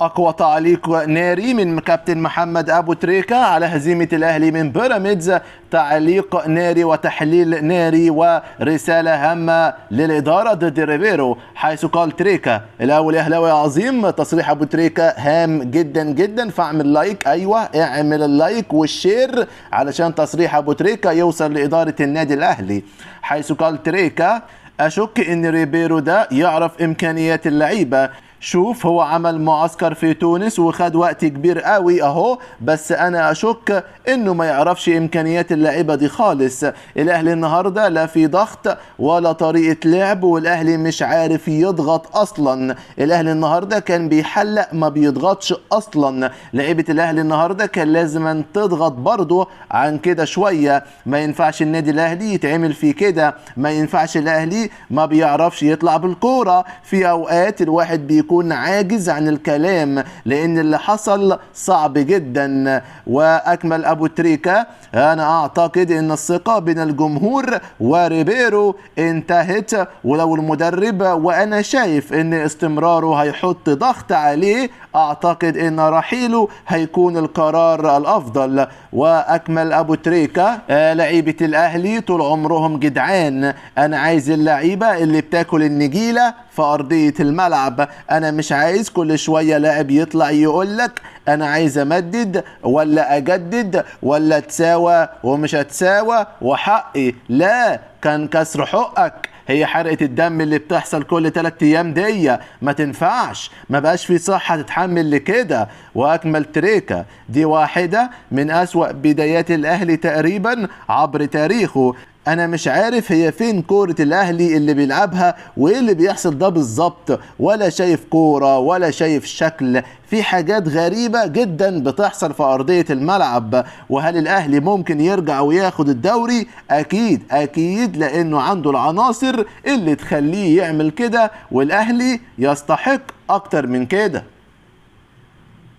أقوى تعليق ناري من كابتن محمد أبو تريكة على هزيمة الأهلي من بيراميدز. تعليق ناري وتحليل ناري ورسالة هامة للإدارة ضد ريبيرو، حيث قال تريكة الأول أهلاوي عظيم. تصريح أبو تريكة هام جدا جدا، فاعمل لايك، أيوة اعمل اللايك والشير علشان تصريح أبو تريكة يوصل لإدارة النادي الأهلي، حيث قال تريكة أشك إن ريبيرو ده يعرف إمكانيات اللعيبة. شوف هو عمل معسكر في تونس وخد وقت كبير قوي اهو، بس انا اشك انه ما يعرفش امكانيات اللعيبه دي خالص. الاهلي النهارده لا في ضغط ولا طريقه لعب، والاهلي مش عارف يضغط اصلا. الاهلي النهارده كان بيحلق ما بيضغطش اصلا. لعيبه الاهلي النهارده كان لازم تضغط برضه عن كده شويه. ما ينفعش النادي الاهلي يتعمل فيه كده، ما ينفعش الاهلي ما بيعرفش يطلع بالكوره. في اوقات الواحد بيكون عاجز عن الكلام لان اللي حصل صعب جدا. واكمل ابو تريكة انا اعتقد ان الثقة بين الجمهور وريبيرو انتهت، ولو المدرب وانا شايف ان استمراره هيحط ضغط عليه، اعتقد ان رحيله هيكون القرار الافضل. واكمل ابو تريكة لعيبة الاهلي طول عمرهم جدعان، انا عايز اللعيبة اللي بتاكل النجيلة في ارضية الملعب. انا مش عايز كل شوية لاعب يطلع يقولك انا عايز امدد ولا اجدد ولا تساوى ومش هتساوى وحقي. لا، كان كسر حقك. هي حرقة الدم اللي بتحصل كل 3 ايام دي ما تنفعش، ما بقاش في صحة تتحمل لكده. واكمل تريكة دي واحدة من اسوأ بدايات الاهلي تقريبا عبر تاريخه. انا مش عارف هي فين كورة الاهلي اللي بيلعبها وايه اللي بيحصل ده بالظبط، ولا شايف كورة ولا شايف شكل. في حاجات غريبة جدا بتحصل في ارضية الملعب. وهل الاهلي ممكن يرجع وياخد الدوري؟ اكيد اكيد، لانه عنده العناصر اللي تخليه يعمل كده، والاهلي يستحق اكتر من كده.